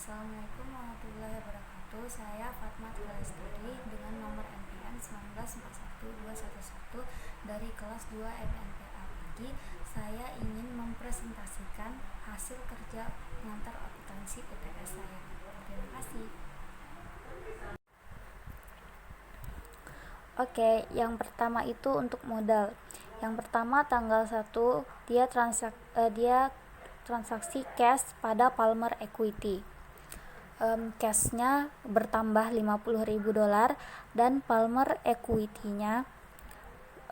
Assalamualaikum warahmatullahi wabarakatuh. Saya Fatma Lestari dengan nomor NPM 1941211 dari kelas 2 MNPA Pagi. Saya ingin mempresentasikan hasil kerja pengantar akuntansi UTS saya. Terima kasih. Oke, yang pertama itu untuk modal. Yang pertama tanggal 1 dia transaksi cash pada Palmer Equity. Cashnya bertambah $50.000 dan Palmer Equity-nya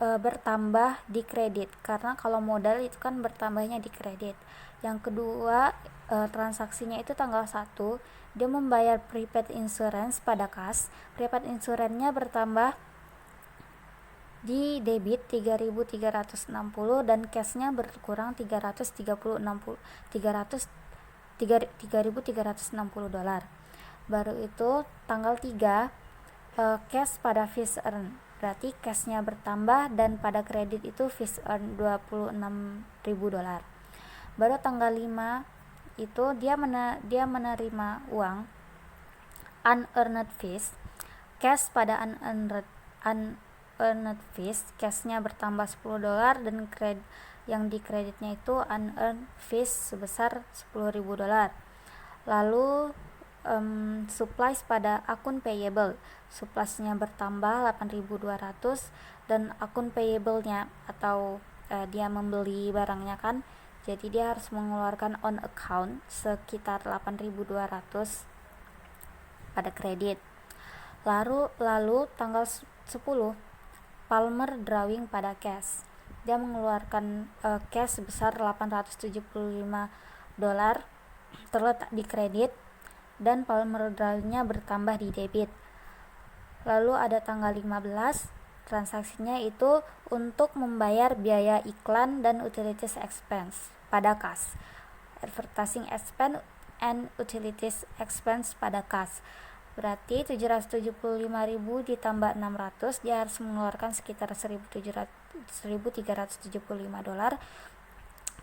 bertambah di kredit, karena kalau modal itu kan bertambahnya di kredit. Yang kedua, transaksinya itu tanggal 1 dia membayar prepaid insurance pada kas. Prepaid insurance-nya bertambah di debit 3.360 dan cashnya berkurang $3.360. Baru itu tanggal 3 cash pada fees earn, berarti cashnya bertambah dan pada kredit itu fees earn $26.000. Baru tanggal 5 itu dia menerima uang unearned fees. Cash pada unearned fees, cashnya bertambah $10 dan yang di kreditnya itu unearned fees sebesar $10.000. Lalu supplies pada akun payable, suppliesnya bertambah 8.200 dan akun payable-nya atau dia membeli barangnya kan, jadi dia harus mengeluarkan on account sekitar 8.200 pada kredit. Lalu tanggal 10 Palmer drawing pada cash, dia mengeluarkan cash sebesar $875 terletak di kredit dan Palmer drawing-nya bertambah di debit. Lalu ada tanggal 15, transaksinya itu untuk membayar biaya iklan dan utilities expense pada kas. Advertising expense and utilities expense pada kas. Berarti 775.000 ditambah 600, dia harus mengeluarkan sekitar $1.375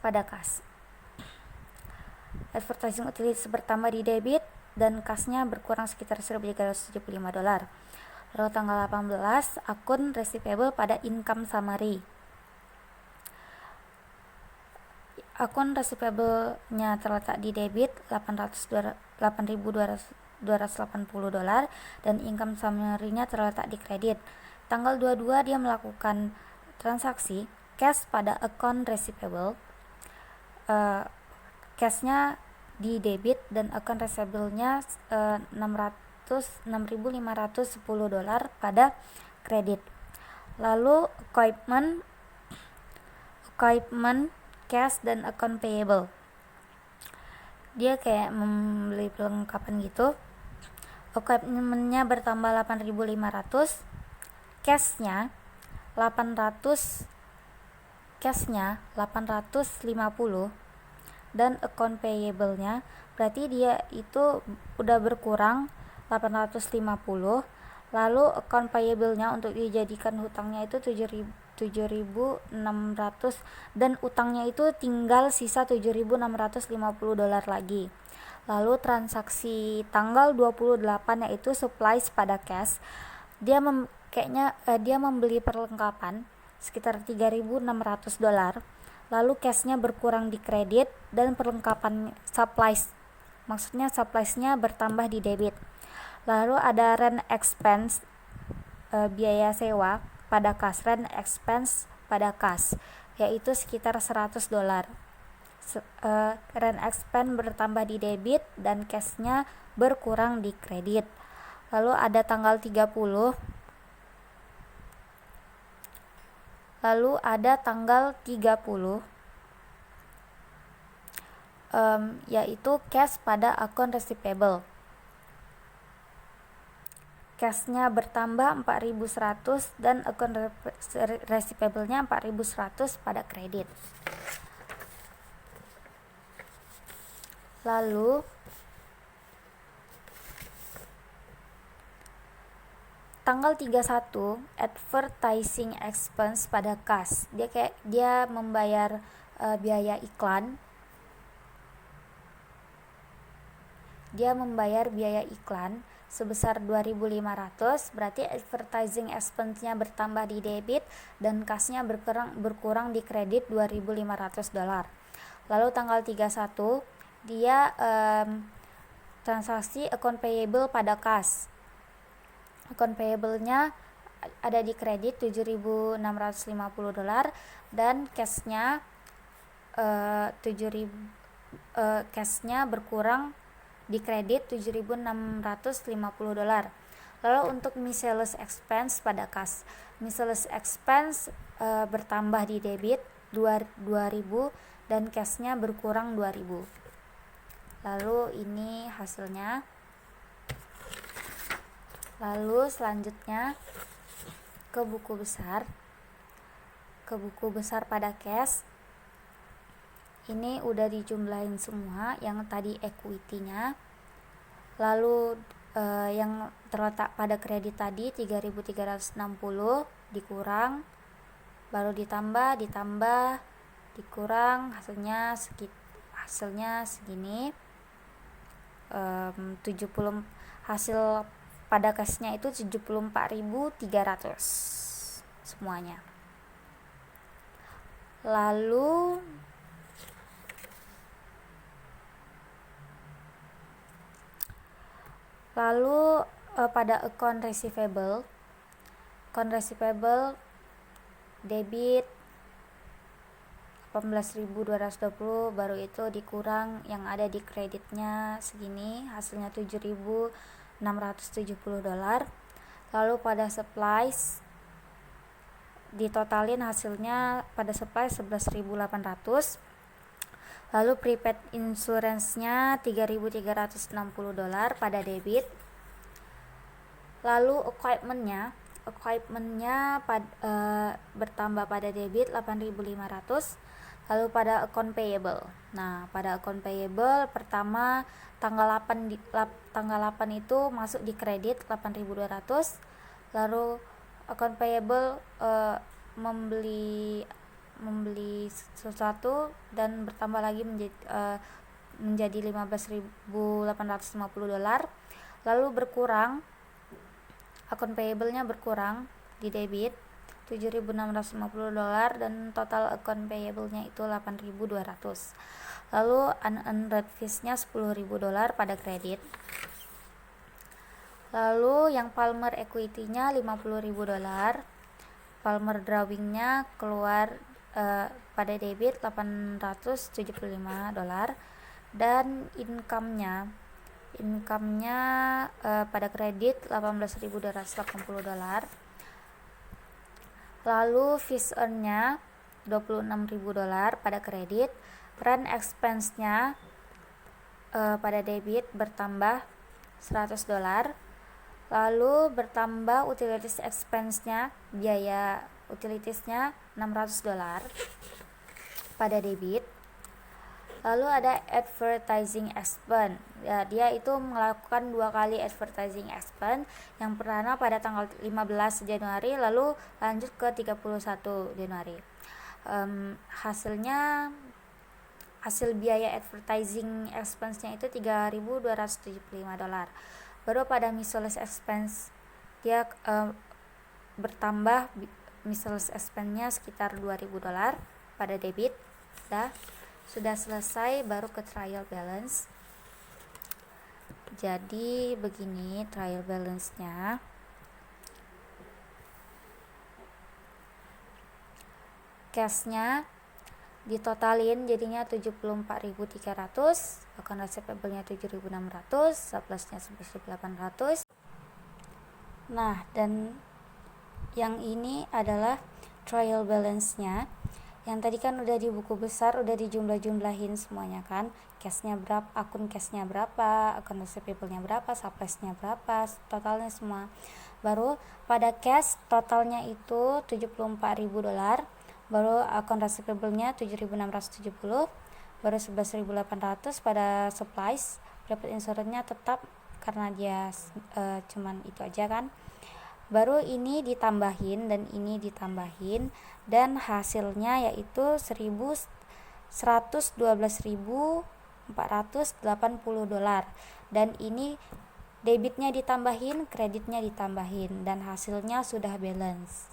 pada kas. Advertising utilities bertambah di debit dan kasnya berkurang sekitar $1.375. Lalu tanggal 18 akun receivable pada income summary. Akun receivable-nya terletak di debit $8.280 dan income summary-nya terletak di kredit. Tanggal 22 dia melakukan transaksi cash pada account receivable. Cashnya di debit dan account receivable-nya $6.510 pada kredit. Lalu equipment cash dan account payable, dia kayak membeli perlengkapan gitu. Equipment-nya bertambah 8.500, cashnya 850 dan account payable-nya berarti dia itu udah berkurang 850. Lalu account payable-nya untuk dijadikan hutangnya itu 7.600 dan utangnya itu tinggal sisa $7.650 lagi. Lalu transaksi tanggal 28 yaitu supplies pada cash, dia membeli perlengkapan sekitar $3.600. Lalu cashnya berkurang di kredit dan perlengkapan supplies-nya bertambah di debit. Lalu ada rent expense, biaya sewa pada kas, rent expense pada kas, yaitu sekitar $100. Rent expense bertambah di debit dan cashnya berkurang di kredit. Lalu ada tanggal 30, yaitu cash pada akun receivable. Cashnya bertambah 4.100 dan akun receivable-nya 4.100 pada kredit. Lalu tanggal 31 advertising expense pada kas, dia membayar biaya iklan dia membayar biaya iklan sebesar 2.500, berarti advertising expense-nya bertambah di debit dan kas-nya berkurang di kredit $2.500. Lalu tanggal 31 dia transaksi account payable pada kas. Account payable-nya ada di kredit $7.650 dan cash-nya cash-nya berkurang di kredit $7.650. Lalu untuk miscellaneous expense pada kas, miscellaneous expense bertambah di debit 2.000 dan cash-nya berkurang 2.000. Lalu ini hasilnya. Lalu selanjutnya ke buku besar. Ke buku besar pada cash. Ini udah dijumlahin semua yang tadi equity-nya. Lalu yang terletak pada kredit tadi 3.360 dikurang, baru ditambah dikurang, hasilnya segini. 70 hasil pada cashnya itu 74.300 semuanya. Lalu pada account receivable debit 18.220, baru itu dikurang yang ada di kreditnya segini, hasilnya $7.670. Lalu pada supplies ditotalin hasilnya pada supplies 11.800. Lalu prepaid insurance-nya $3.360 pada debit. Lalu equipment-nya bertambah pada debit 8.500. Lalu pada account payable. Nah, pada account payable pertama tanggal 8 itu masuk di kredit 8.200. Lalu account payable membeli sesuatu dan bertambah lagi menjadi $15.850. Lalu berkurang, account payable-nya berkurang di debit $7.650 dan total account payable-nya itu 8.200. Lalu unearned fees-nya $10.000 pada kredit. Lalu yang Palmer equity-nya $50.000. Palmer drawing-nya keluar pada debit $875 dan income-nya pada kredit $18.280. Lalu fees earn-nya $26.000 pada kredit. Rent expense-nya pada debit bertambah $100. Lalu bertambah utilities expense-nya, biaya utilities-nya $600 pada debit. Lalu ada advertising expense. Ya, dia itu melakukan 2 kali advertising expense. Yang pertama pada tanggal 15 Januari lalu lanjut ke 31 Januari. Hasil biaya advertising expense-nya itu $3.275. Baru pada miscellaneous expense dia bertambah miscellaneous expense-nya sekitar $2.000 pada debit. Sudah selesai, baru ke trial balance. Jadi begini trial balance-nya. Cash-nya ditotalin jadinya 74.300, account receivable-nya 7.600, surplus-nya 11.800. Nah, dan yang ini adalah trial balance-nya. Yang tadi kan udah di buku besar udah dijumlahin semuanya kan, cashnya berapa, akun cashnya berapa, akun receivable-nya berapa, surplus-nya berapa, totalnya semua. Baru pada cash totalnya itu $74.000, baru akun receivable-nya 7.670, baru 11.800. Pada supplies prepaid insurance-nya tetap karena dia cuman itu aja kan. Baru ini ditambahin dan ini ditambahin dan hasilnya yaitu $112.500 $480 dan ini debitnya ditambahin, kreditnya ditambahin, dan hasilnya sudah balance.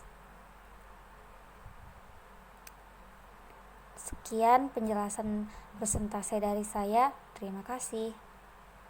Sekian penjelasan persentase dari saya. Terima kasih.